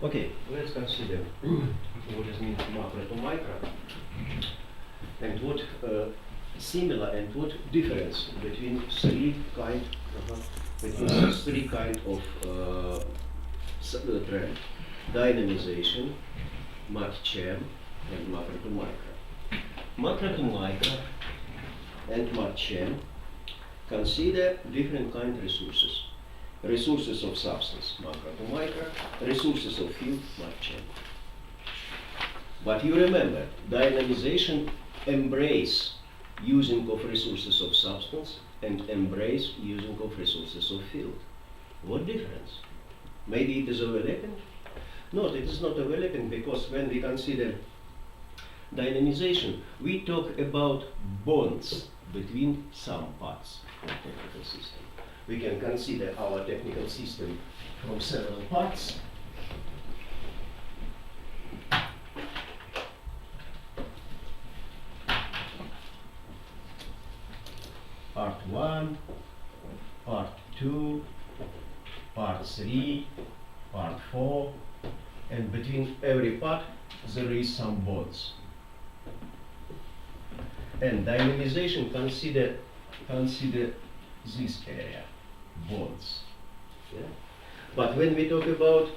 Okay, let's consider what is means macro to micro, and what similar and what difference between three kind of trend: dynamization, MATCHM, and macro to micro. Macro to micro and MATCHM consider different kind resources. Resources of substance, macro to micro, resources of field, MATCHM. But you remember, dynamization embrace using of resources of substance and embrace using of resources of field. What difference? Maybe it is overlapping? No, it is not overlapping, because when we consider dynamization, we talk about bonds between some parts of technical system. We can consider our technical system from several parts. Part 1, part 2, part 3, part 4, and between every part there is some bonds. And dynamization consider this area, bonds. Yeah? But when we talk about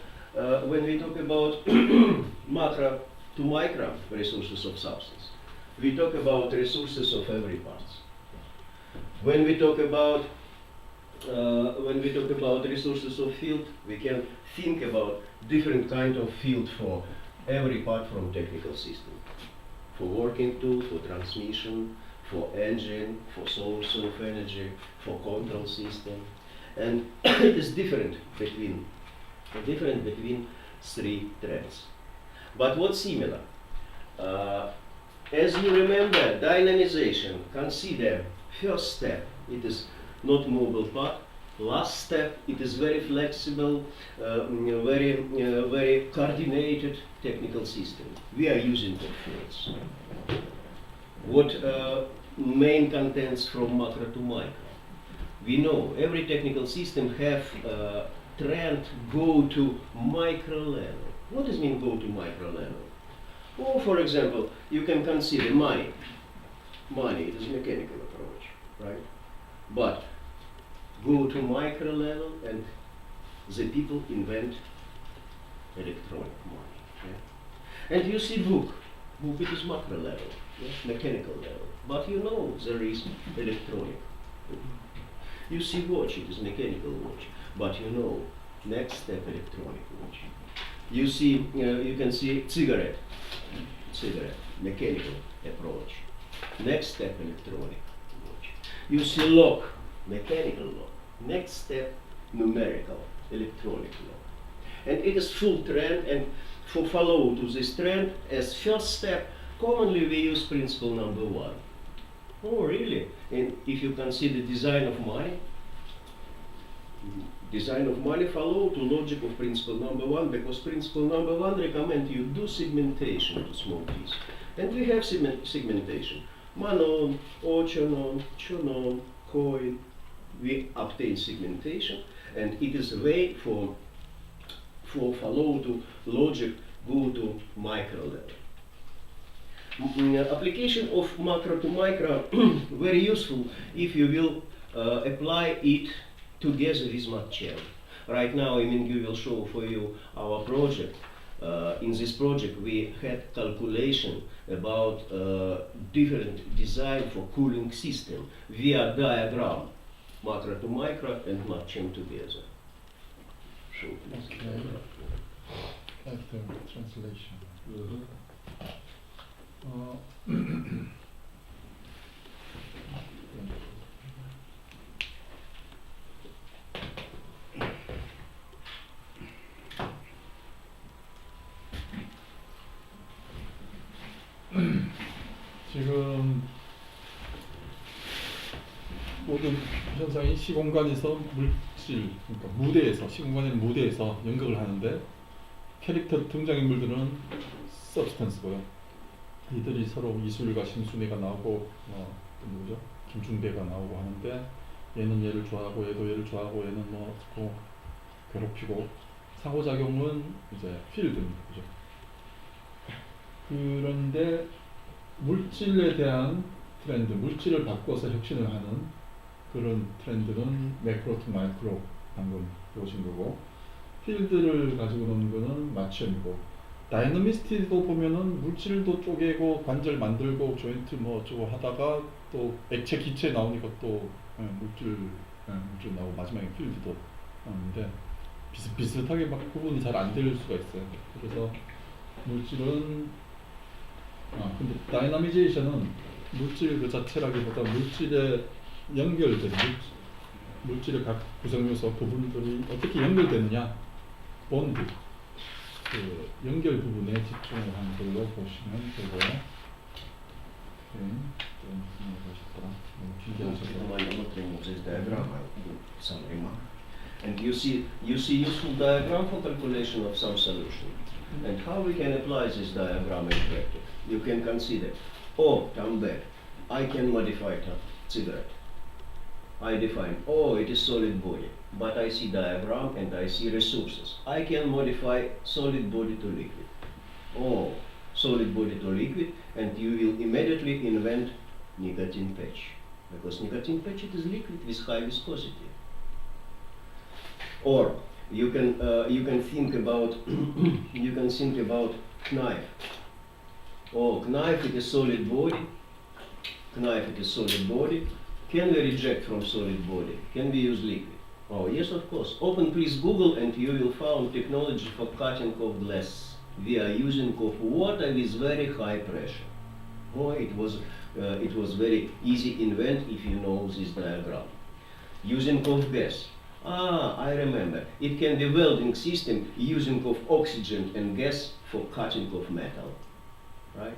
macro to micro resources of substance, we talk about resources of every part. When we talk about resources of field, we can think about different kind of field for every part from technical system. For working tool, for transmission, for engine, for source of energy, for control system, and it is different between three trends. But what's similar? As you remember, dynamization consider first step, it is not mobile part. Last step, it is very flexible, very coordinated technical system. We are using the fields. What main contents from macro to micro? We know every technical system have trend go to micro level. What does mean go to micro level? Oh, for example, you can consider money. Money, it is a mechanical approach, right? But go to micro level and the people invent electronic money. Yeah? And you see book it is macro level, yeah? Mechanical level. But you know there is electronic. You see watch, it is mechanical watch. But you know, next step electronic watch. You see, you can see cigarette, mechanical approach. Next step electronic watch. You see lock, mechanical lock. Next step numerical, electronic lock. And it is full trend, and for follow to this trend, as first step, commonly we use principle number 1. Oh, really? And if you consider design of money follow to logic of principle number 1, because principle number 1 recommend you do segmentation to small piece. And we have segmentation. Manon, ochanon, chonon, coin. We obtain segmentation, and it is a way for follow to logic go to micro level. Application of macro to micro very useful if you will apply it together with MATCHM. Right now, Mingu will show for you our project. In this project, we had calculation about different design for cooling system via diagram, macro to micro and MATCHM together. After translation. 지금 모든 현상이 시공간에서 물질, 그러니까 무대에서, 시공간에는 무대에서 연극을 하는데 캐릭터 등장인물들은 서브스턴스고요. 이들이 서로 이술과 심순애가 나오고 누구죠? 김중대가 나오고 하는데 얘는 얘를 좋아하고 얘도 얘를 좋아하고 얘는 뭐 괴롭히고 상호작용은 이제 필드입니다. 그죠? 그런데 물질에 대한 트렌드, 물질을 바꿔서 혁신을 하는 그런 트렌드는 매크로 투 마이크로 방금 보신 거고, 필드를 가지고 노는 거는 마취형이고, 다이너미스트도 보면은 물질도 쪼개고 관절 만들고 조인트 뭐 어쩌고 하다가 또 액체 기체 나오니까 또 물질 나오고 마지막에 필드도 나오는데 비슷비슷하게 막 구분이 잘 안 될 수가 있어요. 그래서 물질은 근데 다이나미제이션은 물질 그 자체라기보다 물질에 연결된 물질의 각 구성 요소 부분들이 어떻게 연결되느냐, 본드 그 연결 부분에 집중을 한 걸로 보시면 되고요. 또 무슨 얘기 하셨더라? 너무 길게 하셨더라. I am not remove this diagram. I will do some remark. And you see useful diagram for calculation of some solution. And how we can apply this diagram in practice? You can consider, come back. I can modify cigarette. I define, it is solid body, but I see diagram and I see resources. I can modify solid body to liquid. Solid body to liquid, and you will immediately invent nicotine patch. Because nicotine patch, it is liquid with high viscosity. Or you can think about knife. Knife, it is solid body. Knife, it is solid body. Can we reject from solid body? Can we use liquid? Yes, of course. Open please Google and you will find technology for cutting of glass. We are using of water with very high pressure. It was very easy invent if you know this diagram. Using of gas. I remember. It can be welding system using of oxygen and gas for cutting of metal, right?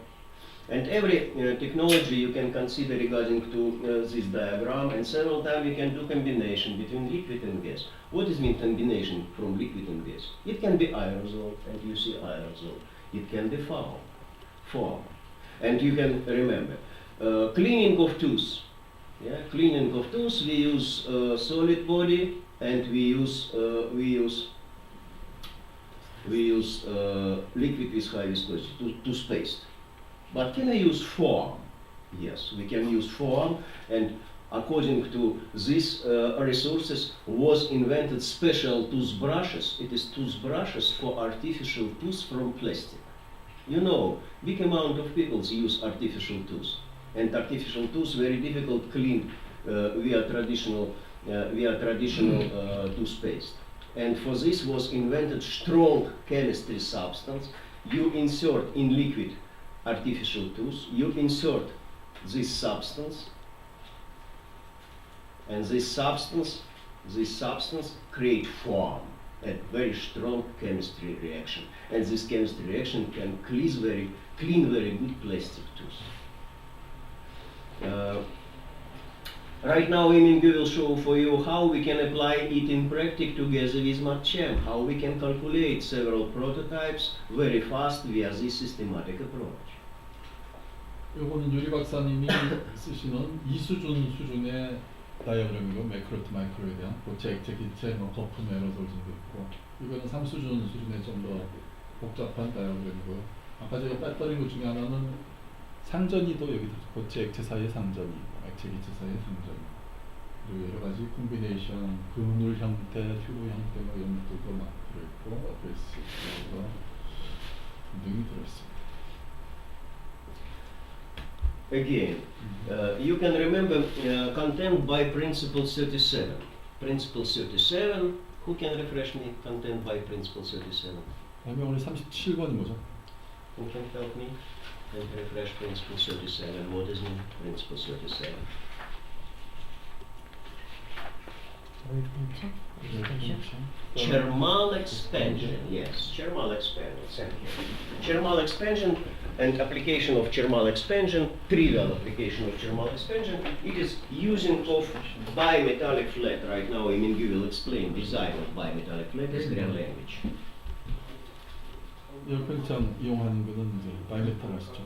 And every technology you can consider regarding to this diagram, and several times we can do combination between liquid and gas. What is mean combination from liquid and gas? It can be aerosol, and you see aerosol. It can be foam. And you can remember, cleaning of tooth. Cleaning of tooth, we use solid body, and we use liquid with high viscosity, toothpaste. But can I use foam? Yes, we can use foam, and according to these resources was invented special toothbrushes. It is toothbrushes for artificial tooth from plastic. You know, big amount of people use artificial tooth, and artificial tooth very difficult clean via traditional toothpaste. And for this was invented strong chemistry substance. You insert in liquid artificial tooth, you insert this substance, and this substance create foam, a very strong chemistry reaction. And this chemistry reaction can clean very good plastic tooth. Right now, Emin will show for you how we can apply it in practice together with Matchem, how we can calculate several prototypes very fast via this systematic approach. 요거는 유리 박사님이 쓰시는 2수준 수준의 다이어그램이고, 매크로 투 마이크로에 대한 고체, 액체, 기체, 거품, 에어로솔 정도 있고, 이거는 3수준 수준의 좀 더 복잡한 다이어그램이고요. 아까 제가 뺐더린 것 중에 하나는 상전이도 여기 고체, 액체 사이의 상전이, 액체, 기체 사이의 상전이, 그리고 여러 가지 콤비네이션, 그물 형태, 튜브 형태, 뭐 이런 것들도 막 들어있고, 어드레스 등등이 들어있습니다. Again, you can remember content by principle 37. Principle 37, who can refresh me content by principle 37? 그다음에 오늘 37번이 뭐죠? Who can help me and refresh principle 37? What is in principle 37? Thermal expansion, yes, thermal expansion, thank you. Thermal expansion and application of thermal expansion, trivial application of thermal expansion, it is using of bimetallic flat. Right now, Mingy will explain design of bimetallic flat as Korean language. 열팽창 이용하는 거는 이제 바이메탈 아시죠?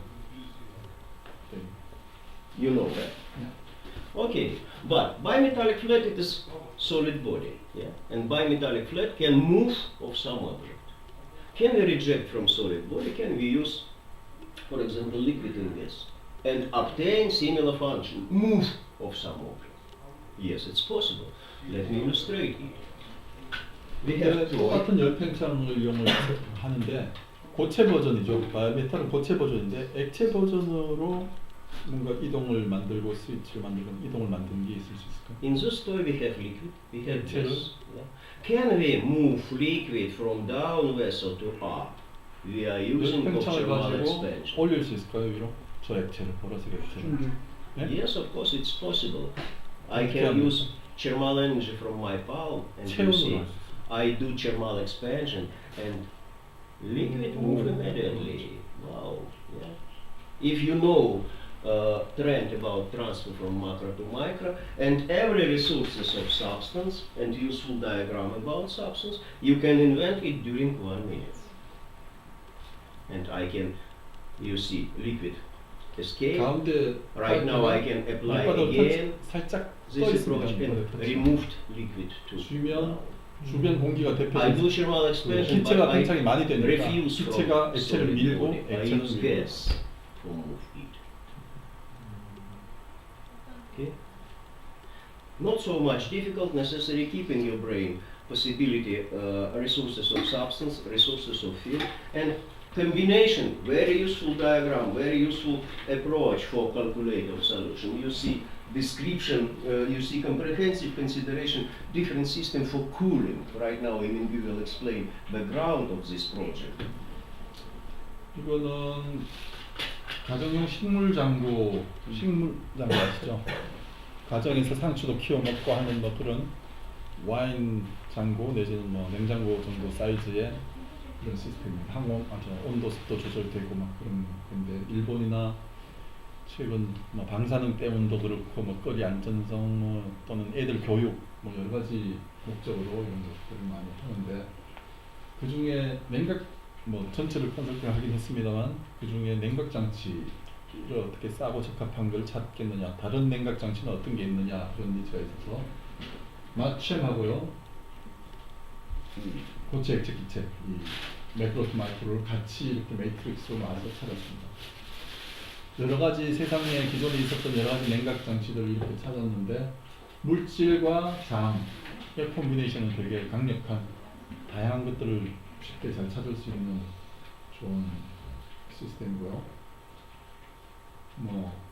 네. You know that. Yeah. Okay, but bimetallic fluid it is solid body, yeah, and bimetallic fluid can move of some object. Can we reject from solid body? Can we use, for example, liquid in this and obtain similar function, move of some object? Yes, it's possible. Let me illustrate it. We have to 똑같은 열팽창을 이용을 하는데 고체 버전이죠. 바이메탈은 고체 버전인데 액체 버전으로 뭔가 이동을 만들고 스위치를 만들고 이동을 만드는 게 있을 수 있을까? in the story we have liquid, we have Actually. this. Yeah. Can we move liquid from down vessel to up? We are using 열팽창을 optional 가지고 expansion. 올릴 수 있을까요 위로? 저 액체를 보라색 액체를. 네? Yes, of course, it's possible. I Okay. can use thermal energy from my palm, and you 체온으로 see, 할 수 있어요. I do thermal expansion, and liquid move immediately. Wow. Yeah. If you know trend about transfer from macro to micro, and every resources of substance and useful diagram about substance, you can invent it during 1 minute. And I can, you see, liquid escape. 가운데 Right now I can apply 밑바닥을 again 살짝 떠 this 있습니다. approach and 밑바닥 터치. removed liquid to 주면 주변 공기가 I do 대표적인 thermal expansion, but 기체가 I 팽창이 많이 되니까 refuse 기체가 from 액체를 solid 밀고 body. I 액체는 use 밀고. gas to move it. Okay? Not so much difficult, necessary keeping your brain possibility, resources of substance, resources of field, and combination, very useful diagram, very useful approach for calculator solution. You see description, you see comprehensive consideration, different system for cooling. Right now, we will explain background of this project. 이거는 가정용 식물 장구 아시죠? 가정에서 상추도 키워 먹고 하는 뭐 그런 와인 장고 내지는 뭐 냉장고 정도 사이즈의 이런 시스템입니다. 온도 습도 조절되고 막 그런 건데 일본이나 최근 뭐 방사능 때문도 그렇고 뭐 거리 안전성 뭐 또는 애들 교육 뭐 여러 가지 목적으로 이런 것들을 많이 하는데 그 중에 냉각 뭐 전체를 컨설팅 하긴 했습니다만 그 중에 냉각 장치를 어떻게 싸고 적합한 걸 찾겠느냐, 다른 냉각 장치는 어떤 게 있느냐 그런 니즈가 있어서 마취하고요, 고체, 액체, 기체, 이 매크로 투 마이크로를 같이 이렇게 매트릭스로 나눠서 찾았습니다. 여러 가지 세상에 기존에 있었던 여러 가지 냉각 장치들을 이렇게 찾았는데 물질과 장의 콤비네이션은 되게 강력한 다양한 것들을 쉽게 잘 찾을 수 있는 좋은 시스템이고요. 뭐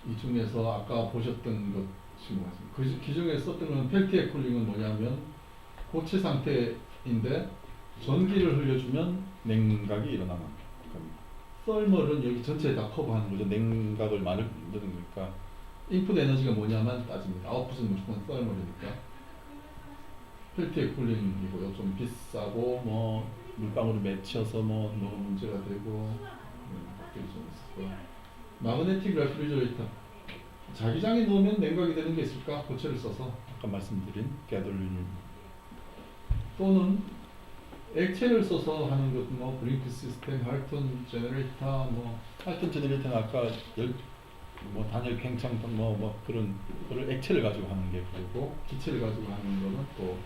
이 중에서 아까 보셨던 것이 뭐였습니까? 기존에 썼던 건 펠티의 쿨링은 뭐냐면 고체 상태인데 전기를 흘려주면 냉각이 일어나는 겁니다. 썰멀은 여기 전체에 다 커버하는 거죠. 냉각을 만드는 거니까 인풋 에너지가 뭐냐만 따집니다. 아웃풋은 무조건 썰멀이니까. 펠티의 쿨링이고요. 좀 비싸고 뭐 물방울을 맺혀서 뭐 너무 문제가 되고 것들이 좀 있었고요. 마그네틱 레프리저레이터 자기장에 넣으면 냉각이 되는 게 있을까? 고체를 써서 아까 말씀드린 가돌린 또는 액체를 써서 하는 것, 뭐 브링크 시스템, 할턴 제너레이터, 뭐 할턴 제너레이터는 아까 뭐 단열 팽창 뭐 그런 거를 액체를 가지고 하는 게 그리고 기체를 가지고 하는 거는 또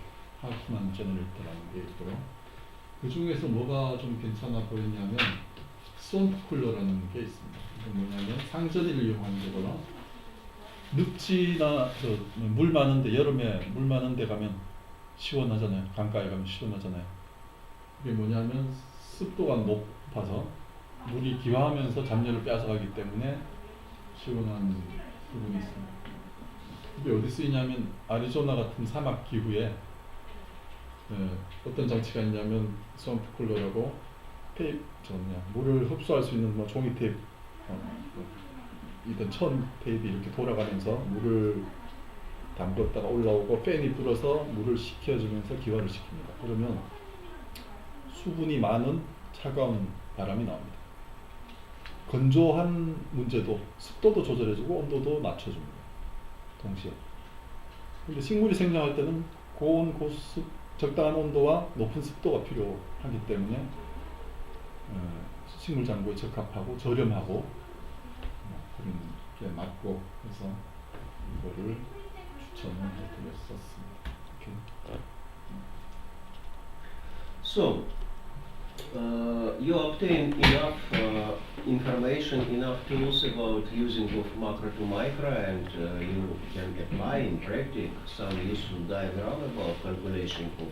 하프만 제너레이터라는 게 있고요. 그 중에서 뭐가 좀 괜찮아 보였냐면 스왑프 쿨러라는 게 있습니다. 이건 뭐냐면 상전이를 이용하는 거거나 늪지나 물 많은데 여름에 물 많은데 가면 시원하잖아요. 강가에 가면 시원하잖아요. 이게 뭐냐면 습도가 높아서 물이 기화하면서 잡내를 빼앗아가기 때문에 시원한 부분이 있습니다. 이게 어디 쓰이냐면 아리조나 같은 사막 기후에 어떤 장치가 있냐면 스왑프 쿨러라고 물을 흡수할 수 있는 뭐 종이 테이프 이든 천 테이프 이렇게 돌아가면서 물을 담궜다가 올라오고 팬이 불어서 물을 식혀주면서 기화를 시킵니다. 그러면 수분이 많은 차가운 바람이 나옵니다. 건조한 문제도 습도도 조절해주고 온도도 낮춰줍니다. 동시에. 근데 식물이 생장할 때는 고온 고습 적당한 온도와 높은 습도가 필요하기 때문에 식물 장구에 적합하고 저렴하고 그런 맞고 해서 이거를 추천을 해드렸었습니다. 이렇게. So, you obtain enough information, enough tools about using of macro to micro, and you can apply in practice some useful diagram about calculation of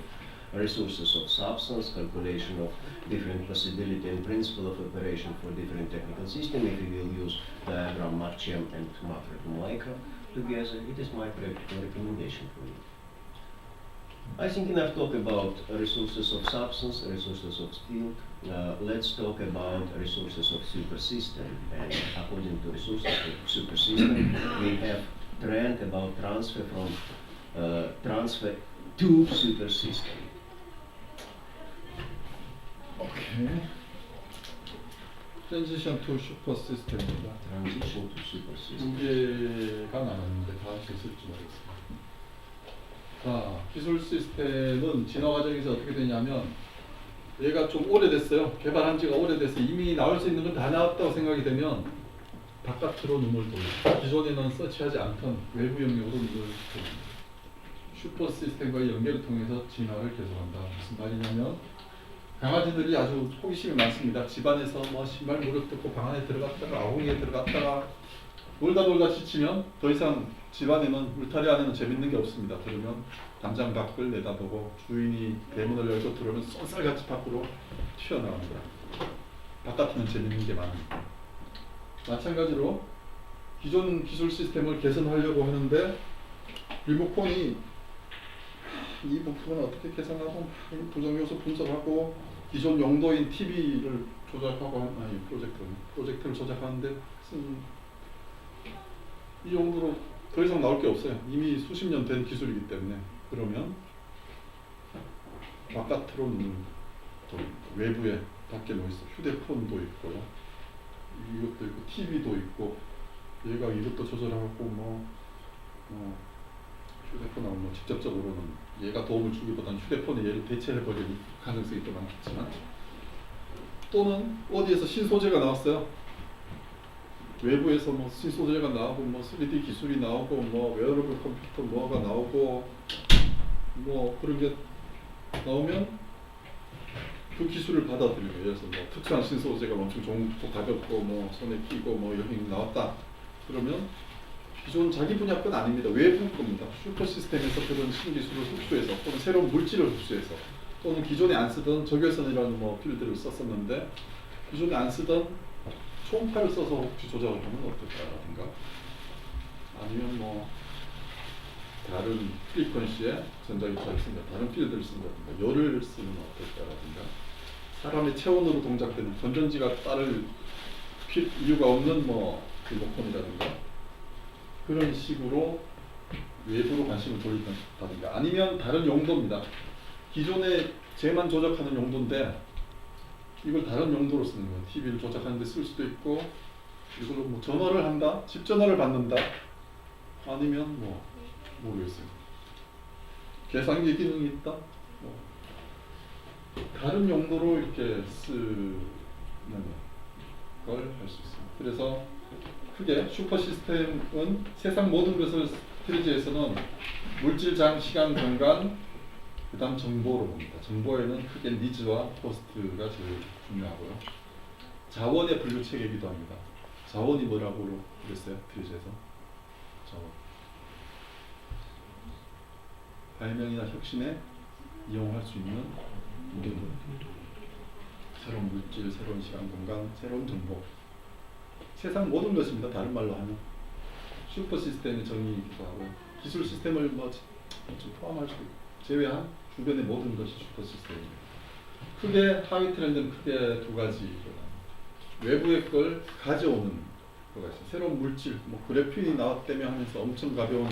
resources of substance, calculation of different possibility and principle of operation for different technical system. If you will use diagram MarChem and macro to micro together, it is my practical recommendation for you. I think enough talk about resources of substance, resources of field. Let's talk about resources of supersystem. And according to resources of supersystem, we have trend about transfer from transfer to supersystem. 오케이. 트랜지션 투 슈퍼 시스템입니다. Transition to supersystem. 문제가 나왔는데 다 할 수 있을지 모르겠습니다. 자, 기술 시스템은 진화 과정에서 어떻게 되냐면 얘가 좀 오래됐어요. 개발한 지가 오래돼서 이미 나올 수 있는 건 다 나왔다고 생각이 되면 바깥으로 눈을 돌립니다. 기존에는 서치하지 않던 외부 영역으로 눈을 돌립니다. 슈퍼 시스템과의 연결을 통해서 진화를 계속한다. 무슨 말이냐면 강아지들이 아주 호기심이 많습니다. 집안에서 뭐 신발 무릎 뜯고 방 안에 들어갔다가 아궁이에 들어갔다가 놀다 지치면 더 이상 집안에는 울타리 안에는 재밌는 게 없습니다. 그러면 담장 밖을 내다보고 주인이 대문을 열고 들어오면 쏜살같이 밖으로 튀어나옵니다. 바깥에는 재밌는 게 많습니다. 마찬가지로 기존 기술 시스템을 개선하려고 하는데 리모컨이 이 부품은 어떻게 개선하고 부정 요소 분석하고 기존 용도인 TV를 조작하고 프로젝터를 조작하는데 이 정도로 더 이상 나올 게 없어요. 이미 수십 년 된 기술이기 때문에. 그러면 바깥으로 외부에 밖에 뭐 있어? 휴대폰도 있고요. 이것도 있고 TV도 있고 얘가 이것도 조절하고 휴대폰하고 뭐 직접적으로는 얘가 도움을 주기보다는 휴대폰이 얘를 대체해버릴 가능성이 더 많겠지만 또는 어디에서 신소재가 나왔어요. 외부에서 뭐 신소재가 나오고 뭐 3D 기술이 나오고 뭐 웨어러블 컴퓨터 뭐가 나오고 뭐 그런 게 나오면 그 기술을 받아들이고 예를 들어서 뭐 특수한 신소재가 엄청 좋고 가볍고 뭐 손에 끼고 뭐 여기 나왔다 그러면 기존 자기 분야 건 아닙니다. 외부 겁니다. 슈퍼 시스템에서 그런 신기술을 흡수해서 또는 새로운 물질을 흡수해서 또는 기존에 안 쓰던 적외선이라는 뭐 필드를 썼었는데 기존에 안 쓰던 초음파를 써서 혹시 조작을 하면 어떨까라든가 아니면 뭐 다른 프리퀀시에 전자기파를 쓴다, 다른 필드를 쓴다든가 열을 쓰면 어떨까라든가 사람의 체온으로 동작되는 건전지가 따를 이유가 없는 뭐 리모컨이라든가 그런 식으로 외부로 관심을 돌린다든가 아니면 다른 용도입니다. 기존에 쟤만 조작하는 용도인데 이걸 다른 용도로 쓰는 거예요. TV를 조작하는 데 쓸 수도 있고 이걸로 뭐 전화를 한다, 집 전화를 받는다 아니면 뭐 모르겠어요. 계산기 기능이 있다 뭐 다른 용도로 이렇게 쓰는 걸 할 수 있습니다. 그래서 크게 슈퍼 시스템은 세상 모든 것을 스트레지에서는 물질, 장, 시간, 공간 그 다음 정보로 봅니다. 정보에는 크게 니즈와 코스트가 제일 중요하고요. 자원의 분류 체계이기도 합니다. 자원이 뭐라고 그랬어요? 트리즈에서 자원. 발명이나 혁신에 이용할 수 있는 모든 새로운 물질, 새로운 시간, 공간, 새로운 정보 세상 모든 것입니다. 다른 말로 하면 슈퍼 시스템의 정의이기도 하고 기술 시스템을 뭐 좀 포함할 수 있고 제외한 주변의 모든 것이 슈퍼 시스템입니다. 크게 하위 트렌드는 크게 두 가지 외부의 걸 가져오는 거가 있어요. 새로운 물질, 뭐 그래핀이 나왔다며 하면서 엄청 가벼운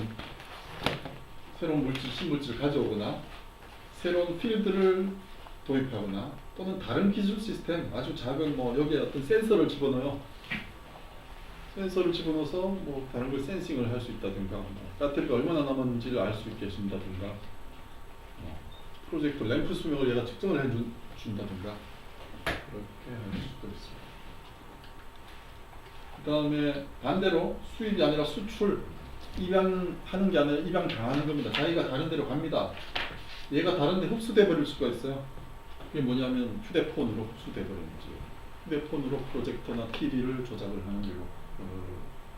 새로운 물질, 신물질을 가져오거나 새로운 필드를 도입하거나 또는 다른 기술 시스템, 아주 작은 뭐 여기에 어떤 센서를 집어넣어요. 센서를 집어넣어서 뭐 다른 걸 센싱을 할 수 있다든가 배터리가 얼마나 남았는지를 알 수 있게 해준다든가 프로젝터 램프 수명을 얘가 측정을 해준다든가 그렇게 할 수도 있습니다. 그 그다음에 반대로 수입이 아니라 수출, 입양하는 게 아니라 입양 당하는 겁니다. 자기가 다른 데로 갑니다. 얘가 다른 데 흡수돼 버릴 수가 있어요. 그게 뭐냐면 휴대폰으로 흡수돼 버리는 거죠. 휴대폰으로 프로젝터나 TV를 조작을 하는 걸로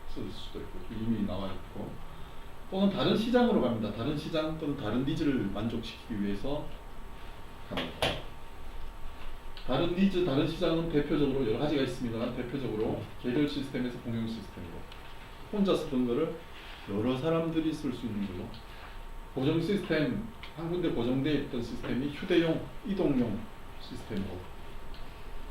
쓸 수도 있고 이미 나와 있고, 또는 다른 시장으로 갑니다. 다른 시장 또는 다른 니즈를 만족시키기 위해서 갑니다. 다른 니즈, 다른 시장은 대표적으로 여러 가지가 있습니다만 대표적으로 개별 시스템에서 공용 시스템으로 혼자 쓰던 거를 여러 사람들이 쓸 수 있는 걸로, 고정 시스템, 한 군데 고정되어 있던 시스템이 휴대용, 이동용 시스템으로,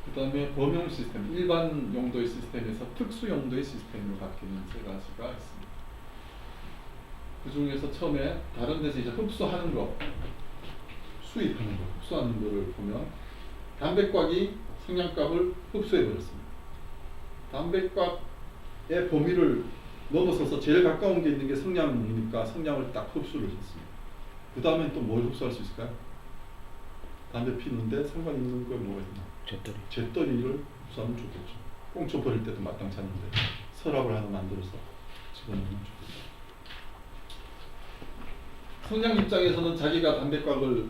그 다음에 범용 시스템, 일반 용도의 시스템에서 특수 용도의 시스템으로 바뀌는 세 가지가 있습니다. 그 중에서 처음에 다른 데서 이제 흡수하는 거, 수입하는 거, 흡수하는 거를 보면 담배꽉이 성냥갑을 흡수해 버렸습니다. 담배꽉의 범위를 넘어서서 제일 가까운 게 있는 게 성냥이니까 성냥을 딱 흡수를 했습니다. 그 다음엔 또 뭘 흡수할 수 있을까요? 담배 피는데 상관 있는 거 뭐가 있나? 잿더리를 흡수하면 좋겠죠. 꽁초 버릴 때도 마땅치 않은데 서랍을 하나 만들어서 집어넣으면 좋겠죠. 성냥 입장에서는 자기가 담배곽을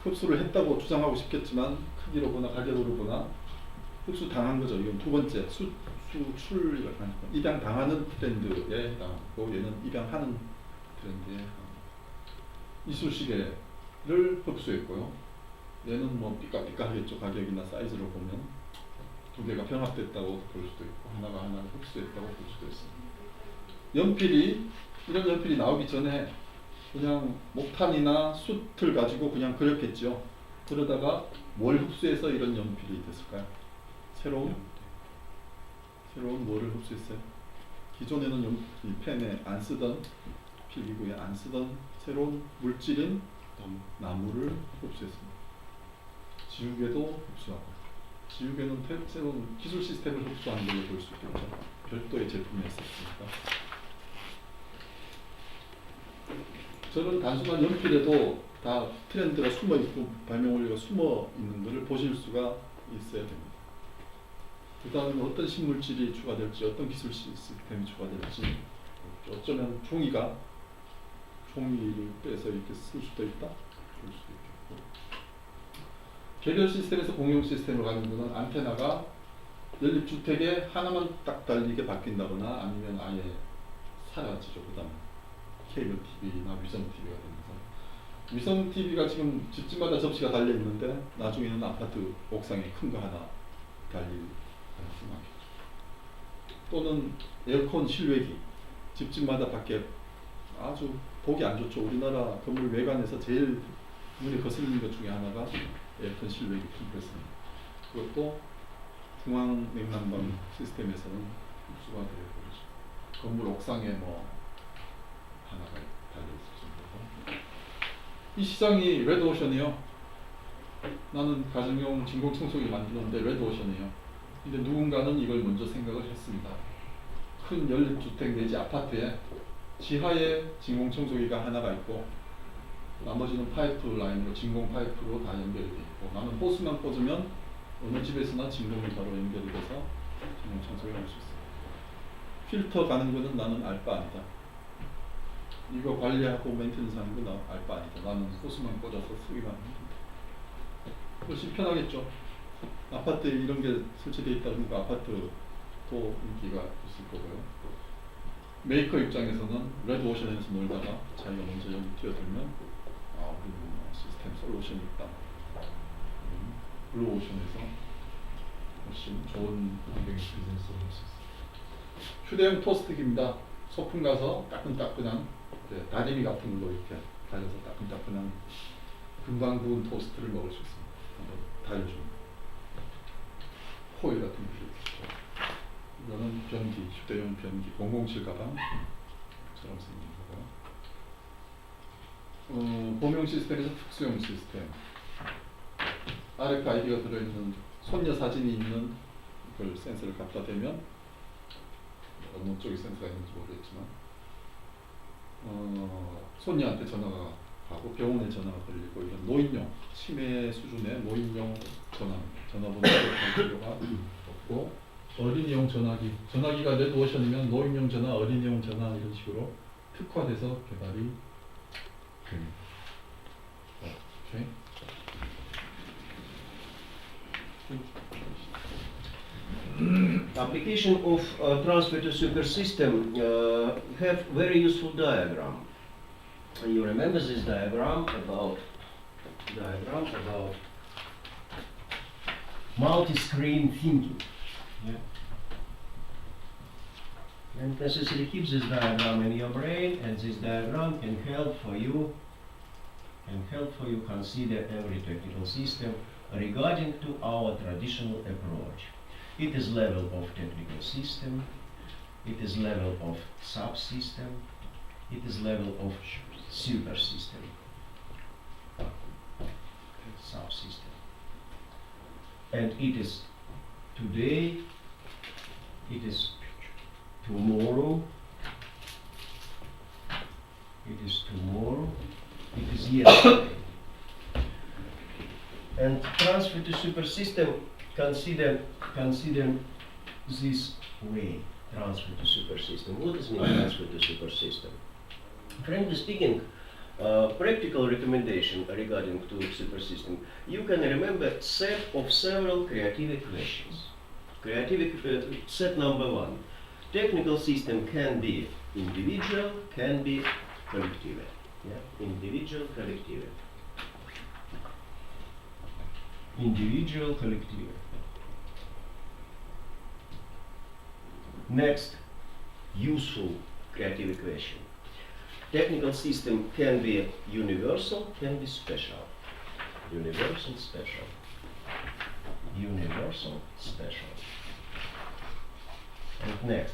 흡수를 했다고 주장하고 싶겠지만 크기로 보나 가격으로 보나 흡수 당한 거죠. 이건 두 번째 수출 입양 당하는 트렌드에 해당하고, 얘는 입양하는 트렌드에 해당합니다. 이쑤시개를 흡수했고요. 얘는 뭐 삐까삐까하겠죠. 가격이나 사이즈로 보면 두 개가 병합됐다고 볼 수도 있고 하나가 하나를 흡수했다고 볼 수도 있습니다. 연필이, 이런 연필이 나오기 전에 그냥 목탄이나 숯을 가지고 그냥 그렸겠죠. 그러다가 뭘 흡수해서 이런 연필이 됐을까요? 새로운 뭐를 흡수했어요? 기존에는 이 펜에 안 쓰던, 필기구에 안 쓰던 새로운 물질인 나무를 흡수했습니다. 지우개도 흡수하고, 지우개는 새로운 기술 시스템을 흡수하는 걸로 볼 수 있겠죠. 별도의 제품이었으니까. 저는 단순한 연필에도 다 트렌드가 숨어 있고 발명 원리가 숨어 있는 것을 보실 수가 있어야 됩니다. 그 다음에 어떤 신물질이 추가될지, 어떤 기술 시스템이 추가될지, 어쩌면 종이를 빼서 이렇게 쓸 수도 있다, 볼 수도 있겠고. 개별 시스템에서 공용 시스템으로 가는 것은 안테나가 연립주택에 하나만 딱 달리게 바뀐다거나 아니면 아예 사라지죠. 그 다음에 케이블 TV나 위성 TV가 되면서, 위성 TV가 지금 집집마다 접시가 달려 있는데 나중에는 아파트 옥상에 큰 거 하나 달릴 가능성이 많겠죠. 또는 에어컨 실외기, 집집마다 밖에 아주 보기 안 좋죠. 우리나라 건물 외관에서 제일 눈에 거슬리는 것 중에 하나가 에어컨 실외기 컴프레서입니다. 그것도 중앙 냉난방 시스템에서는 흡수가 되어버리죠. 건물 옥상에 뭐 하나가 달려있을 정도고. 이 시장이 레드오션이에요. 나는 가정용 진공청소기 만드는데 레드오션이에요. 근데 누군가는 이걸 먼저 생각을 했습니다. 큰 연립주택 내지 아파트에 지하에 진공청소기가 하나가 있고 나머지는 파이프라인으로, 진공 파이프로 다 연결이 되어 있고, 나는 호스만 꽂으면 어느 집에서나 진공이 바로 연결이 돼서 진공청소기를 할 수 있어요. 필터 가는 거는 나는 알 바 아니다. 이거 관리하고 메인테너스 하는 건 알 바 아니다. 나는 호스만 꽂아서 쓰기만 하면 된다. 훨씬 편하겠죠. 아파트에 이런 게 설치되어 있다 보니까 아파트도 인기가 있을 거고요. 메이커 입장에서는 레드오션에서 놀다가 자기가 먼저 여기 뛰어들면 우리는 시스템 솔루션이 있다. 블루오션에서 훨씬 좋은 환경의 비즈니스를 할 수 있어요. 휴대용 토스트기입니다. 소풍 가서 따끈따끈한 다리미 같은 걸로 이렇게 달려서 따끈따끈한 금방 구운 토스트를 먹을 수 있습니다. 한번 달려줍니다. 호일 같은 게 있죠. 이거는 변기, 휴대용 변기, 007 가방처럼 생긴 거고요. 범용 시스템에서 특수용 시스템. RFID가 들어있는 손녀 사진이 있는 그 센서를 갖다 대면, 어느 쪽에 센서가 있는지 모르겠지만 손녀한테 전화가 가고 병원에 전화가 걸리고, 이런 노인용, 치매 수준의 노인용 전화번호를 갈 필요가 없고, 어린이용 전화기가 레드오션이면 노인용 전화, 어린이용 전화 이런 식으로 특화돼서 개발이 됩니다. 오케이. Application of transfer to super system have very useful diagram. You remember this diagram about multi-screen thinking. Yeah. And necessarily keep this diagram in your brain, and this diagram can help for you consider every technical system regarding to our traditional approach. It is level of technical system, it is level of subsystem, it is level of super system, subsystem. And it is today, it is tomorrow, it is yesterday. And transfer to super system, consider this way, transfer to super system. What does mean transfer to super system? Frankly speaking, practical recommendation regarding to super system, you can remember set of several creative equations. Set number one. Technical system can be individual, can be collective. Yeah? Individual, collective. Individual, collective. Next, useful creative equation. Technical system can be universal, can be special. Universal, special. Universal, special. And next,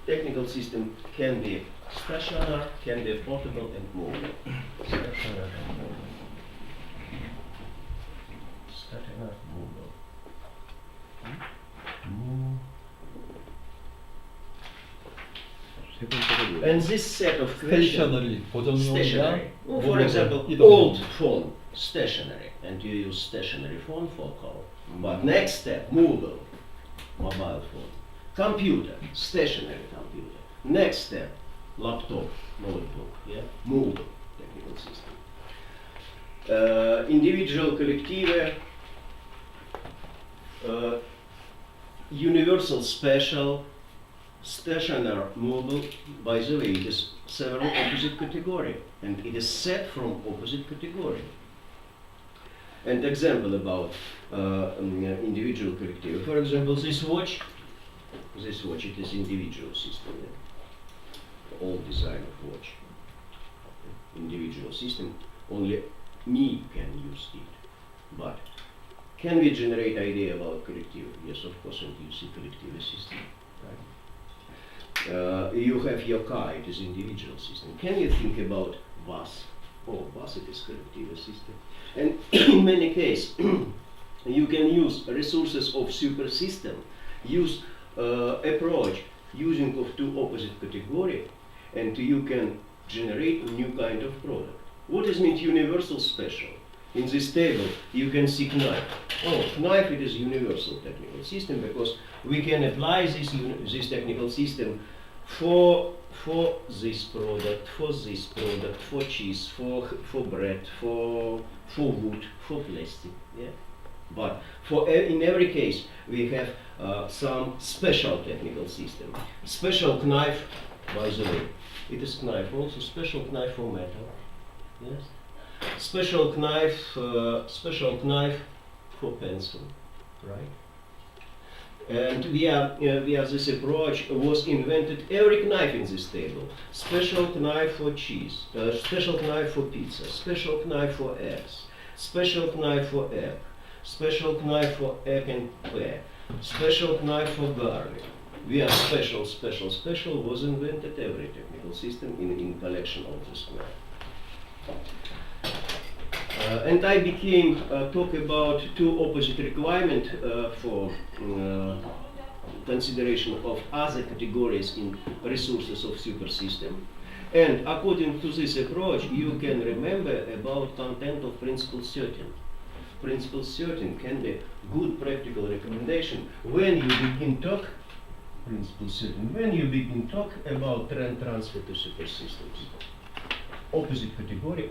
technical system can be stationary, can be portable and movable. Stationary and movable. Stationary, movable. And this set of questions, 스테이셔너리 고정용이나 stationary. Well, for movable, example, 이동용. old phone, stationary, and you use stationary phone for call. But next step, movable, mobile phone. Computer, stationary computer. Next step, laptop, notebook, yeah, movable technical system. Individual, collective, universal, special, stationary, mobile. By the way, it is several opposite category, and it is set from opposite category. And example about individual, collective. For example, this watch, it is individual system. Yeah? Old design of watch. Individual system, only me can use it. But can we generate idea about collective? Yes, of course, and you see collective system. Right? You have your car, it is individual system. Can you think about bus? Oh, bus, it is collective system. And in many cases, you can use resources of super system, use approach using of two opposite category, and you can generate a new kind of product. What is meant universal, special? In this table, you can see knife. Oh, knife, it is universal technical system because we can apply this technical system for this product, for cheese, for bread, for wood, for plastic. Yeah? But in every case, we have some special technical system. Special knife, by the way, it is knife also, special knife for metal. Yes? Special knife for pencil, right? And via this approach was invented every knife in this table. Special knife for cheese, special knife for pizza, special knife for eggs, special knife for egg, special knife for egg and pear, special knife for garlic. Via special was invented every technical system in collection of this knife. And I became talk about two opposite requirements for consideration of other categories in resources of super system. And according to this approach, you can remember about content of principle 13. principle certain can be good practical recommendation when you begin talk principle certain, when you begin talk about trend transfer to supersystems. Opposite category,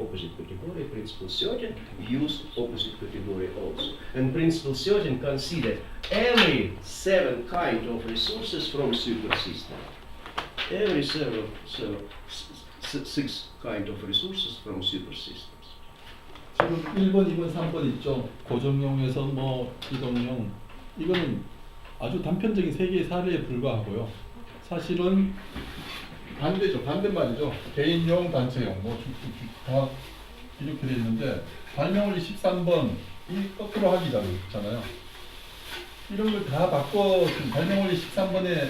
principle certain, use opposite category also. And principle certain consider every 7 kind of resources from supersystem. Every 6 kind of resources from supersystems. 지금 1번, 2번, 3번 있죠. 고정형에서 뭐 이동형. 이거는 아주 단편적인 3개의 사례에 불과하고요. 사실은 반대죠. 반대말이죠. 개인용, 단체용. 뭐 다 이렇게 돼 있는데 발명원리 13번 이 거꾸로 하기라고 있잖아요. 이런 걸 다 바꿔 발명원리 13번의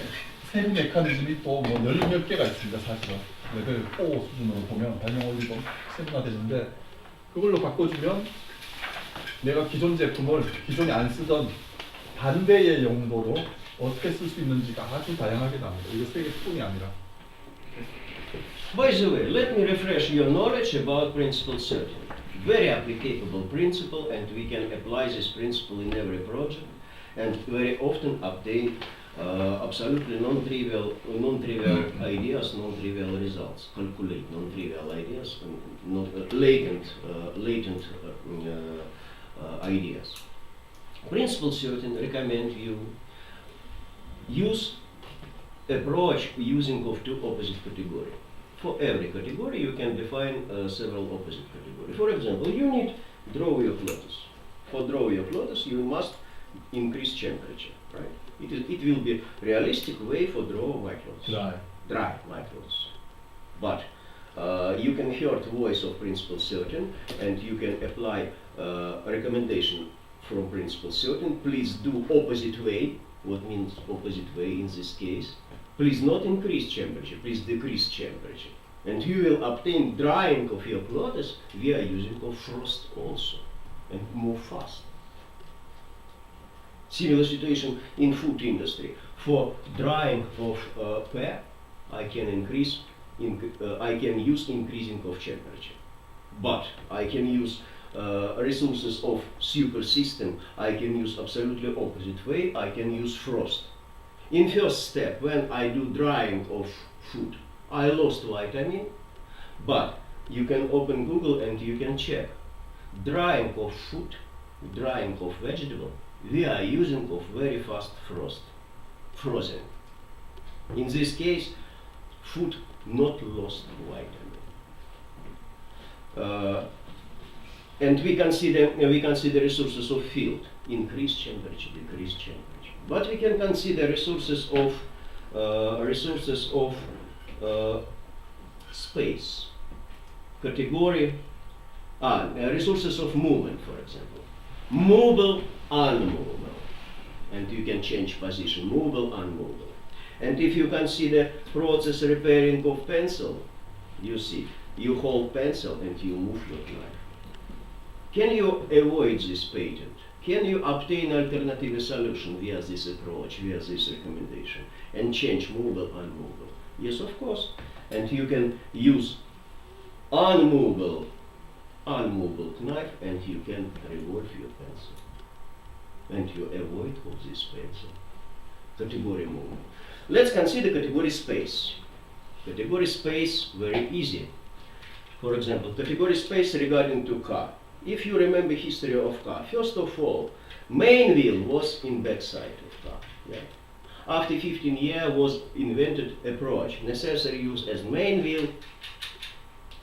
세부 메커니즘이 또 뭐 몇 개가 있습니다. 사실은 레벨 4 수준으로 보면 발명원리도 세부가 되는데 그걸로 바꿔주면 내가 기존 제품을 기존에 안 쓰던 반대의 용도로 어떻게 쓸 수 있는지가 아주 다양하게 나옵니다. 이거 3개뿐이 아니라. By the way, let me refresh your knowledge about principle certain. Very applicable principle, and we can apply this principle in every project, and very often obtain absolutely non-trivial ideas, non-trivial results. Calculate non-trivial ideas, latent ideas. Principle certain recommend you use approach using of 2 opposite categories. For every category, you can define several opposite categories. For example, you need draw your lotus. For draw your lotus, you must increase temperature, right? It will be realistic way for draw white lotus. Dry white lotus. But you can hear the voice of principle certain, and you can apply recommendation from principle certain. Please do opposite way. What means opposite way in this case? Please not increase temperature, please decrease temperature. And you will obtain drying of your clothes via using of frost also, and move fast. Similar situation in food industry. For drying of pear, I can use increasing of temperature. But I can use resources of super system, I can use absolutely opposite way, I can use frost. In first step, when I do drying of food, I lost vitamin, but you can open Google and you can check. Drying of food, drying of vegetable, we are using of very fast frozen. In this case, food not lost vitamin. And we consider resources of field, increase temperature, decrease temperature. But we can consider resources of space, category, resources of movement, for example, movable, unmovable, and you can change position, movable, unmovable. And if you consider process repairing of pencil, you see, you hold pencil and you move your knife. Can you avoid this patent? Can you obtain alternative solution via this approach, via this recommendation, and change movable, unmovable? Yes, of course. And you can use unmovable knife, and you can revolve your pencil. And you avoid of this pencil. Category movement. Let's consider category space. Category space, very easy. For example, category space regarding to car. If you remember history of car, first of all, main wheel was in backside of car. Yeah. After 15 years was invented approach, necessary use as main wheel,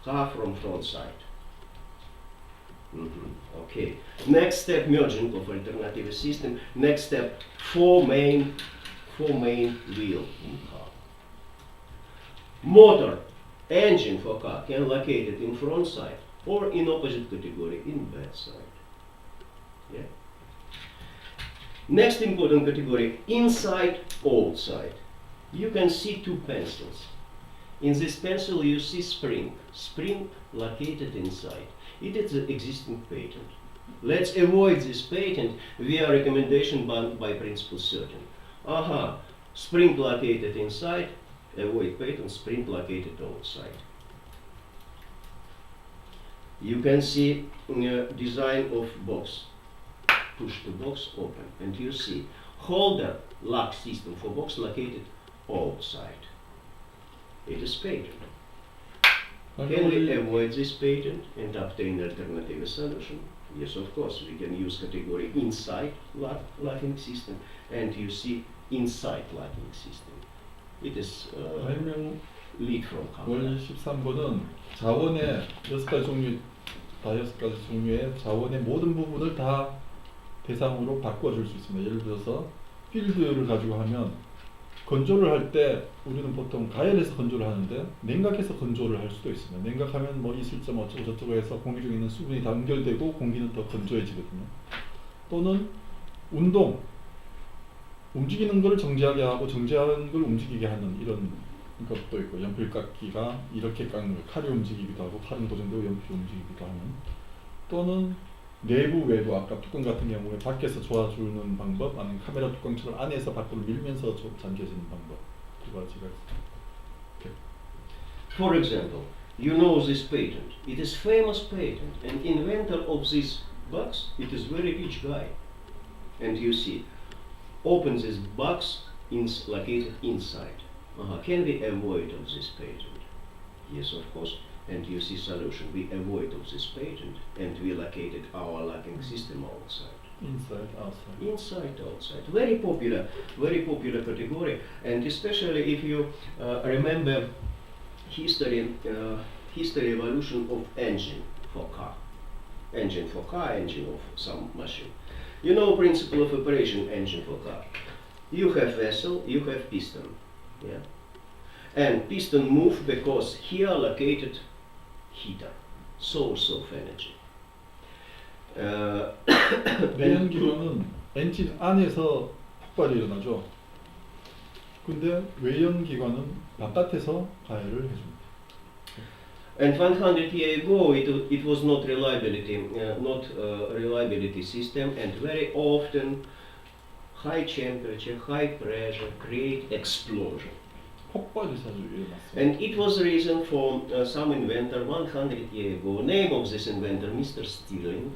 car from front side. Okay. Next step, merging of alternative system. Next step, four main wheel in car. Motor, engine for car can locate it in front side or in opposite category in back side. Yeah. Next important category, inside, outside. You can see 2 pencils. In this pencil you see spring located inside. It is an existing patent. Let's avoid this patent via recommendation by principle certain. Spring located inside, avoid patent, spring located outside. You can see design of box. push the box open, and you see holder lock system for box located outside. It is patent. Can we avoid this patent and obtain alternative solution? Yes, of course, we can use category inside locking system, and you see inside locking system. It is 발명 lead from 월 Hamlet. 13번은 자원의 5가지 종류의 자원의 모든 부분을 다 대상으로 바꿔줄 수 있습니다. 예를 들어서 필드를 가지고 하면 건조를 할 때 우리는 보통 가열해서 건조를 하는데 냉각해서 건조를 할 수도 있습니다. 냉각하면 뭐 이슬점 어쩌고 저쩌고 해서 공기 중에 있는 수분이 다 응결되고 공기는 더 건조해지거든요. 또는 움직이는 걸 정지하게 하고 정지하는 걸 움직이게 하는 이런 것도 있고, 연필 깎기가 이렇게 깎는 거, 칼이 움직이기도 하고 칼은 고정되고 연필이 움직이기도 하는, 또는 내부 외부, 아까 뚜껑 같은 경우에 밖에서 조아주는 방법, 아니면 카메라 뚜껑처럼 안에서 밖으로 밀면서 잠겨지는 방법, 두 가지가 있습니다. For example, you know this patent. It is famous patent, and inventor of this box, it is very rich guy. And you see, open this box located inside. Can we avoid of this patent? Yes, of course. And you see solution. We avoid of this patent, and we located our locking system outside. Inside, outside. Inside, outside. Very popular category, and especially if you remember history evolution of engine for car, engine of some machine. You know principle of operation engine for car. You have vessel, you have piston, yeah, and piston move because here located heater, source of energy. 내연 기관은 엔진 안에서 폭발이 일어나죠. 근데 외연 기관은 바깥에서 가열을 해줍니다. And 100 years ago, it was not reliability system, and very often high temperature, high pressure create explosion. 폭발이 자주 일어났습니다. And it was the reason for some inventor 100 years ago. Name of this inventor, Mr. Stirling,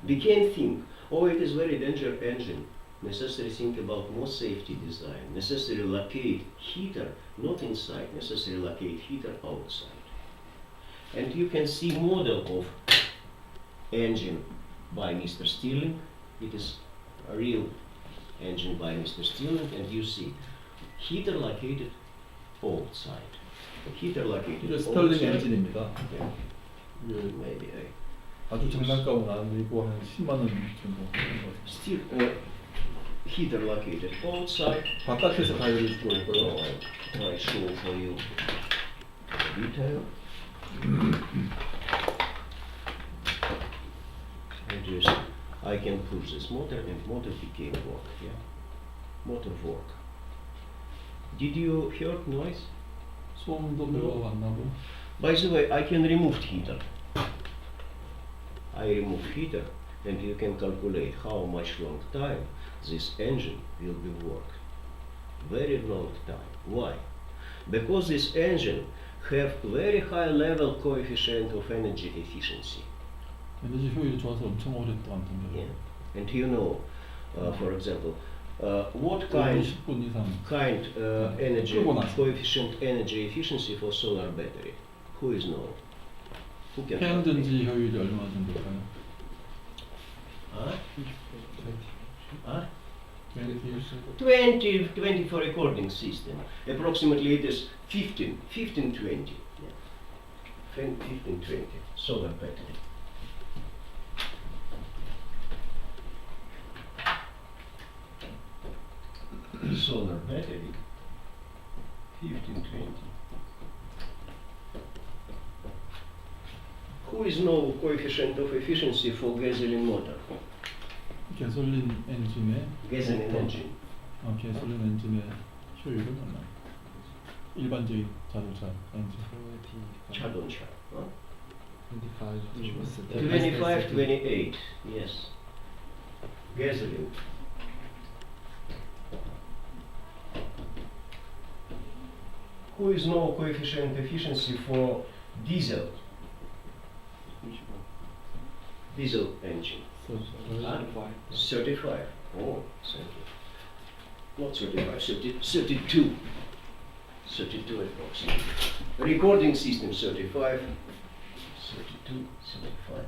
became think, oh, it is very dangerous engine. Necessary think about more safety design. Necessary locate heater not inside. Necessary locate heater outside. And you can see model of engine by Mr. Stirling. It is a real engine by Mr. Stirling, and you see heater located outside. Heater located 이게 스털링 outside. 엔진입니다. Yeah. 이게 Maybe 아주 장난감은 아니고 한 10만 원 정도. still heater located outside. 바깥에서 가열을 주고 있고요. I show for you the detail. And you see, I can push this motor, and motor became work. Yeah, motor work. Did you hear noise? 소음도 별로 안 나고. By the way, I can remove heater. I remove heater, and you can calculate how much long time this engine will be worked. Very long time. Why? Because this engine have very high level coefficient of energy efficiency. 에너지 효율이 좋아서 엄청 오랫동안 던져요. Yeah. And you know, for example, what kind 10분 이상. energy 끄고 나서. coefficient energy efficiency for solar battery? Who is know? Who can? 태양 전지 효율이 얼마 정도일까요? Huh? Huh? 20. 20 for recording system. Approximately it is 15, 20. Yeah. 15, 20 solar battery. Solar battery, 15, 20. Who is know coefficient of efficiency for gasoline motor? 가솔린 엔진의 Gasoline 모터. engine. 가솔린 엔진의 효율은 얼마나? 일반적인 자동차 엔진. 자동차. Huh? 25. 25, 28. Yes. Gasoline. Who is know coefficient efficiency for diesel? diesel engine? 35. Oh, thank you. Not 35, 32. 32 approximately. Recording system 35. 32, 75.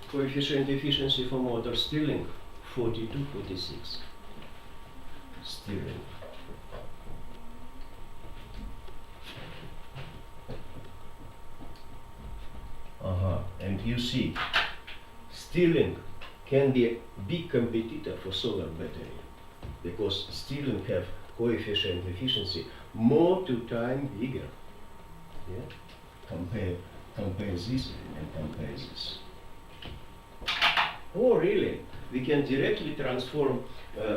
Coefficient efficiency for motor Stirling 42, 46. Stirling. And you see, Stirling can be a big competitor for solar battery because Stirling have coefficient efficiency more to time bigger. Yeah? Compare this and compare this. Oh, really? We can directly transform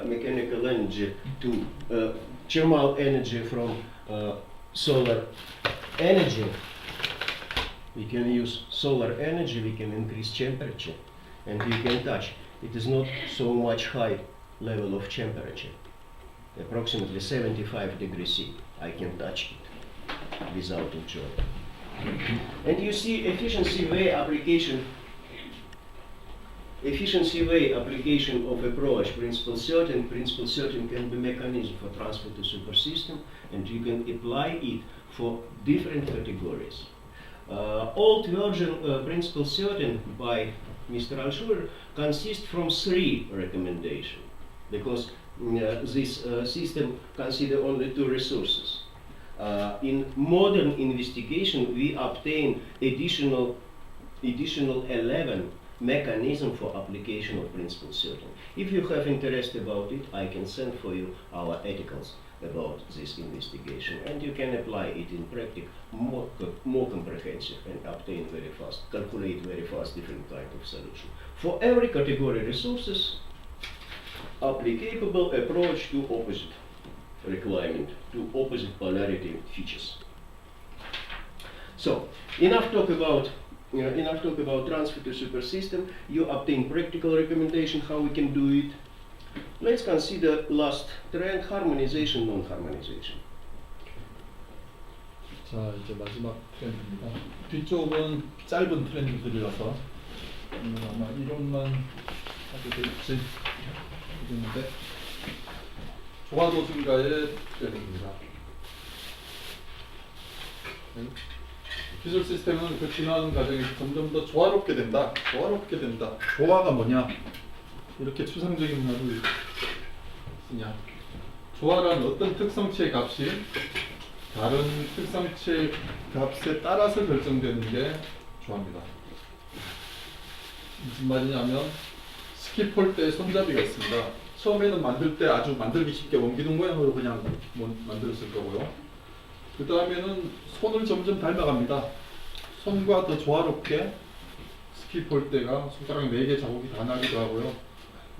mechanical energy to thermal energy from solar energy. We can use solar energy, we can increase temperature, and you can touch. It is not so much high level of temperature. Approximately 75 degrees C. I can touch it without enjoy. And you see efficiency way application of approach. Principle certain can be mechanism for transfer to supersystem, and you can apply it for different categories. Old version principle certain by Mr. Alschuler consists from 3 recommendations, because this system considers only 2 resources. In modern investigation, we obtain additional 11 mechanism for application of principle certain. If you have interest about it, I can send for you our articles about this investigation, and you can apply it in practice more comprehensive and obtain very fast, calculate very fast different type of solution. For every category resources, applicable approach to opposite requirement, to opposite polarity features. So, enough talk about transfer to supersystem. You obtain practical recommendation how we can do it. Let's consider last trend, harmonization, non-harmonization. 자, 이제 마지막 트렌드입니다. 뒤쪽은 짧은 트렌드들이라서 아마 이론만 하게 될지 모르겠는데, 조화도 증가의 트렌드입니다. 기술 시스템은 그 진화하는 과정에서 점점 더 조화롭게 된다. 조화가 뭐냐? 이렇게 추상적인 말을 쓰냐? 조화란 어떤 특성치의 값이 다른 특성치의 값에 따라서 결정되는 게 조화입니다. 무슨 말이냐면, 스킵 때 손잡이가 있습니다. 처음에는 만들 때 아주 만들기 쉽게 원기둥 모양으로 그냥 만들었을 거고요. 그 다음에는 손을 점점 닮아갑니다. 손과 더 조화롭게 스킵 때가 손가락 4개 자국이 다 나기도 하고요.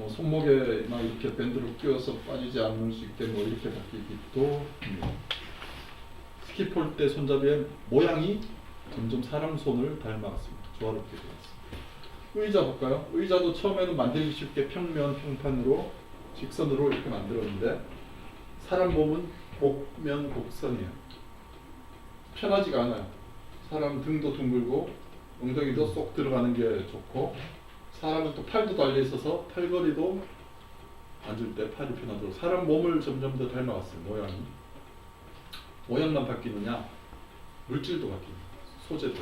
손목에 막 이렇게 밴드로 끼워서 빠지지 않을 수 있게 이렇게 바뀌기도 합니다. 스킵 때 손잡이의 모양이 점점 사람 손을 닮아갔습니다. 조화롭게 되었습니다. 의자 볼까요? 의자도 처음에는 만들기 쉽게 평면, 평판으로, 직선으로 이렇게 만들었는데, 사람 몸은 곡면, 곡선이에요. 편하지가 않아요. 사람 등도 둥글고 엉덩이도 쏙 들어가는 게 좋고, 사람은 또 팔도 달려 있어서 팔걸이도 앉을 때 팔이 편하도록 사람 몸을 점점 더 닮아갔어요. 모양만 바뀌느냐, 물질도 바뀝니다. 소재도.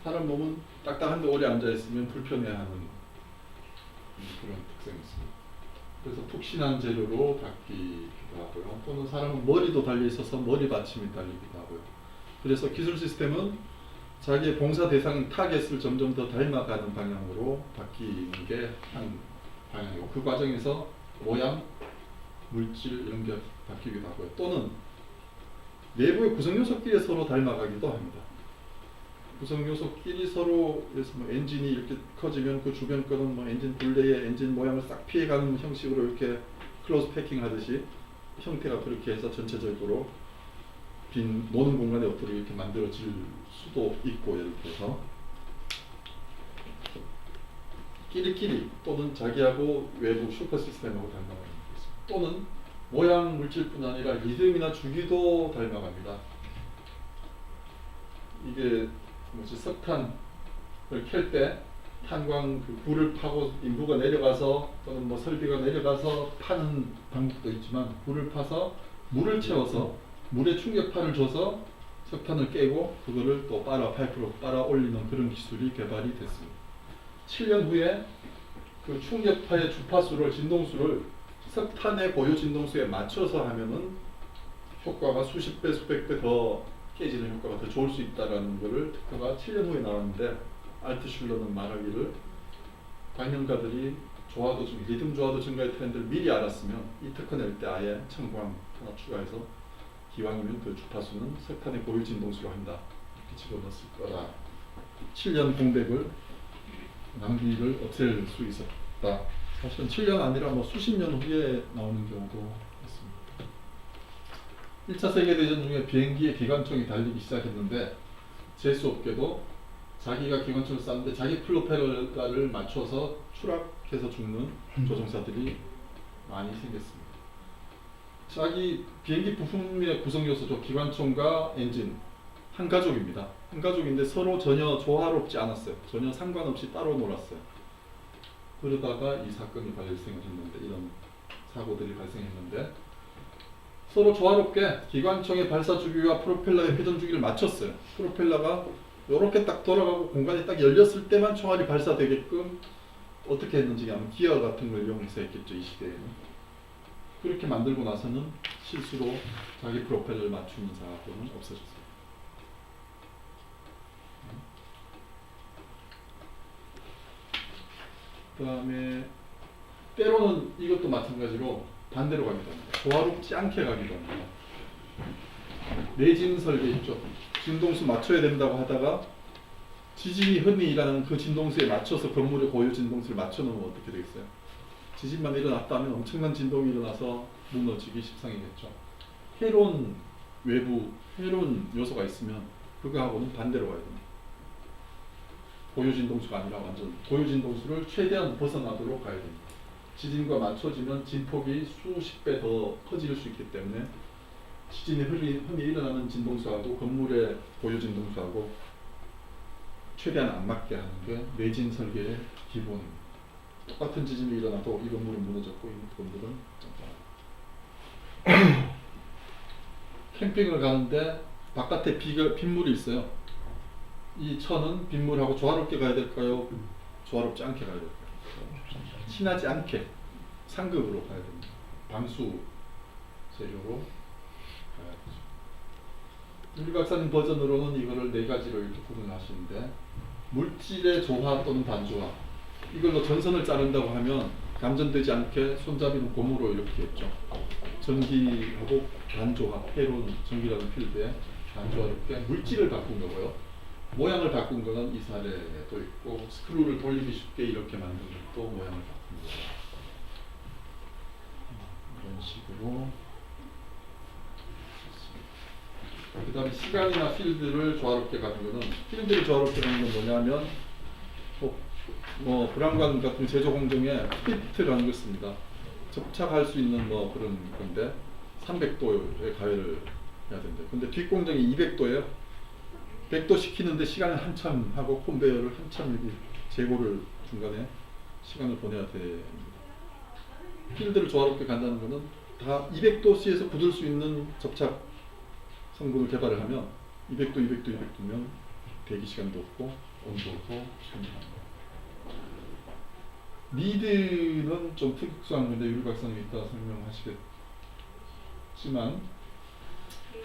사람 몸은 딱딱한데 오래 앉아있으면 불편해하는 그런 특성이 있습니다. 그래서 푹신한 재료로 바뀌기도 하고요. 또는 사람은 머리도 달려있어서 머리 받침이 달리기도 하고요. 그래서 기술 시스템은 자기의 봉사 대상 타겟을 점점 더 닮아가는 방향으로 바뀌는 게 한 방향이고, 그 과정에서 모양, 물질 이런 게 바뀌기도 하고요. 또는 내부의 구성요소끼리 서로 닮아가기도 합니다. 구성요소끼리 서로, 그래서 엔진이 이렇게 커지면 그 주변 거는 엔진 둘레의 엔진 모양을 싹 피해가는 형식으로 이렇게 클로즈 패킹 하듯이 형태가 그렇게 해서 전체적으로 빈 노는 공간이 없도록 이렇게 만들어질 수도 있고, 예를 들어서 끼리끼리 또는 자기하고 외부 슈퍼 시스템하고 닮아가는 게 있습니다. 또는 모양 물질뿐 아니라 리듬이나 주기도 닮아갑니다. 이 이게 뭐지 석탄을 켤 때 탄광 그 불을 파고 인부가 내려가서 또는 뭐 설비가 내려가서 파는 방법도 있지만 불을 파서 물을 채워서 물에 충격파를 줘서 석탄을 깨고 그거를 또 파이프로 빨아 올리는 그런 기술이 개발이 됐습니다. 7년 후에 그 충격파의 주파수를 진동수를 석탄의 고유 진동수에 맞춰서 하면은 효과가 수십 배 수백 배 더 깨지는 효과가 더 좋을 수 있다라는 거를 특허가 7년 후에 나왔는데 알트슐러는 말하기를 발명가들이 조화도 리듬 조화도 증가의 트렌드를 미리 알았으면 이 특허 낼 때 아예 청광 하나 추가해서 기왕이면 그 주파수는 석탄의 고유 진동수로 한다 이렇게 집어넣었을 거라. 7년 공백을 낭비를 없앨 수 있었다. 사실은 7년 아니라 뭐 수십 년 후에 나오는 경우도 있습니다. 1차 세계대전 중에 비행기에 기관총이 달리기 시작했는데 제수업계도 자기가 기관총을 쐈는데 자기 플로펠러를 맞춰서 추락해서 죽는 조종사들이 많이 생겼습니다. 자기 비행기 부품의 구성 요소죠. 기관총과 엔진 한 가족입니다. 한 가족인데 서로 전혀 조화롭지 않았어요. 전혀 상관없이 따로 놀았어요. 그러다가 이 사건이 발생을 했는데 이런 사고들이 발생했는데 서로 조화롭게 기관총의 발사 주기와 프로펠러의 회전 주기를 맞췄어요. 프로펠러가 이렇게 딱 돌아가고 공간이 딱 열렸을 때만 총알이 발사되게끔 어떻게 했는지 그냥 기어 같은 걸 이용해서 했겠죠. 이 시대에는. 그렇게 만들고 나서는 실수로 자기 프로펠러를 맞추는 사고는 없어졌어요. 그 다음에 때로는 이것도 마찬가지로 반대로 가기도 합니다. 조화롭지 않게 가기도 합니다. 내진 설계 있죠. 진동수 맞춰야 된다고 하다가 지진이 흔히 일어나는 그 진동수에 맞춰서 건물의 고유 진동수를 맞춰놓으면 어떻게 되겠어요? 지진만 일어났다면 엄청난 진동이 일어나서 무너지기 십상이겠죠. 해로운 외부, 해로운 요소가 있으면 그거하고는 반대로 가야 됩니다. 고유 진동수가 아니라 완전 고유 진동수를 최대한 벗어나도록 가야 됩니다. 지진과 맞춰지면 진폭이 수십 배 더 커질 수 있기 때문에 지진이 흔히 일어나는 진동수하고 건물의 고유 진동수하고 최대한 안 맞게 하는 게 내진 설계의 기본입니다. 똑같은 지진이 일어나도 이 건물은 무너졌고 이 건물은 캠핑을 가는데 바깥에 빗물이 있어요. 이 천은 빗물하고 조화롭게 가야 될까요? 조화롭지 않게 가야 될까요? 친하지 않게 상급으로 가야 됩니다. 방수 재료로 가야 되죠. 유리 박사님 버전으로는 이거를 네 가지로 이렇게 구분하시는데 물질의 조화 또는 반조화 이걸로 전선을 자른다고 하면 감전되지 않게 손잡이는 고무로 이렇게 했죠. 전기하고 반조화, 해로운 전기라는 필드에 반조화롭게 물질을 바꾼 거고요. 모양을 바꾼 거는 이 사례도 있고 스크루를 돌리기 쉽게 이렇게 만든 것도 모양을 바꾼 거예요. 이런 식으로 그 다음에 시간이나 필드를 조화롭게 가는 거는 필드를 조화롭게 가는 건 뭐냐면 브라운관 같은 제조 공정에 피트라는 걸 씁니다. 접착할 수 있는 뭐 그런 건데 300도에 가열을 해야 된대. 근데 뒷공정이 200도예요. 100도 시키는데 시간을 한참 하고 콘베이어를 한참 여기 재고를 중간에 시간을 보내야 됩니다. 필드를 조화롭게 간다는 거는 다 200도씨에서 굳을 수 있는 접착 성분을 개발을 하면 200도, 200도, 200도면 대기 시간도 없고 온도도 시간이 리드는 좀 특수한 건데 유리 박사님이 이따 설명하시겠지만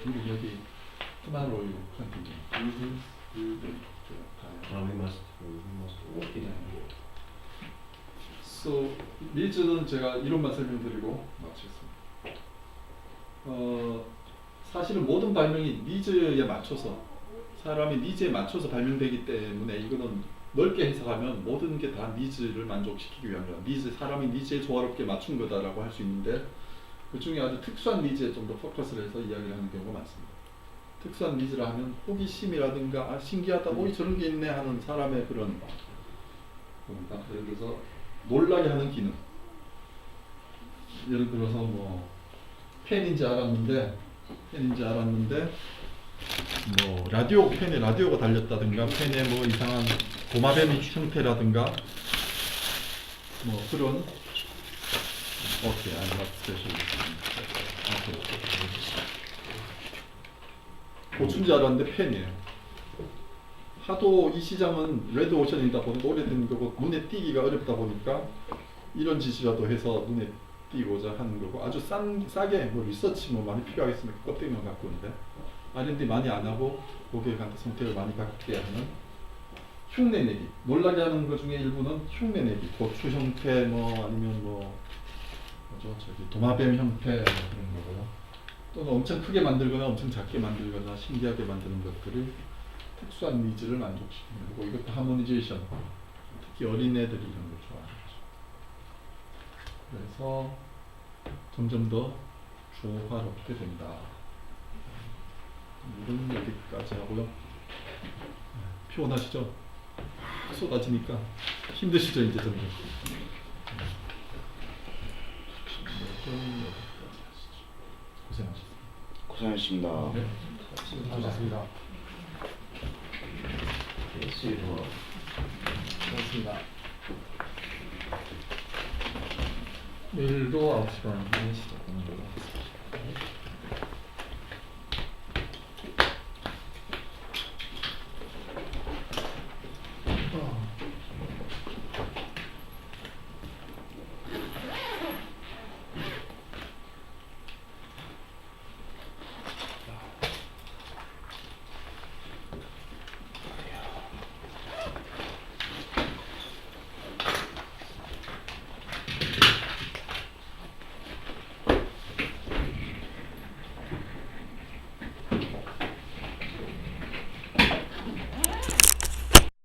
우리 여기 tomorrow you continue. We must work it out. So 리즈는 제가 이론만 설명드리고 마치겠습니다. 사실은 모든 발명이 니즈에 맞춰서 사람이 니즈에 맞춰서 발명되기 때문에 이거는 넓게 해석하면 모든 게 다 니즈를 만족시키기 위한 거야. 사람이 니즈에 조화롭게 맞춘 거다라고 할 수 있는데 그 중에 아주 특수한 니즈에 좀 더 포커스를 해서 이야기를 하는 경우가 많습니다. 특수한 니즈라 하면 호기심이라든가 신기하다, 저런 게 있네 하는 사람의 그런 겁니다. 예를 들어서 놀라게 하는 기능. 예를 들어서 뭐 펜인지 알았는데 뭐 라디오 펜에 라디오가 달렸다든가 펜에 뭐 이상한 도마뱀 형태라든가 뭐 그런 오케이, I'm not specialist. 고추인 줄 알았는데 펜이에요. 하도 이 시장은 레드 오션이다 보니까 오래된 거고 눈에 띄기가 어렵다 보니까 이런 짓이라도 해서 눈에 띄고자 하는 거고 아주 싸게 뭐 리서치 뭐 많이 필요하겠으니까 껍데기만 갖고 오는데 R&D 많이 안 하고 고객한테 선택을 많이 받게 하는 흉내내기. 놀라게 하는 것 중에 일부는 흉내내기. 고추 형태 뭐 아니면 뭐 뭐죠? 저기 도마뱀 형태 뭐 그런 거고요. 또는 엄청 크게 만들거나 엄청 작게 만들거나 신기하게 만드는 것들을 특수한 니즈를 만족시키는 거고 이것도 하모니제이션. 특히 어린애들이 이런 걸 좋아하는 거죠. 그래서 점점 더 조화롭게 된다. 이런 얘기까지 하고요. 피곤하시죠? 쏟아지니까 힘드시죠 이제 점점. 고생하셨습니다. 고생하셨습니다. 네. 수고하셨습니다. 고맙습니다. 내일도 9시 반에 시작하는 걸로 하겠습니다.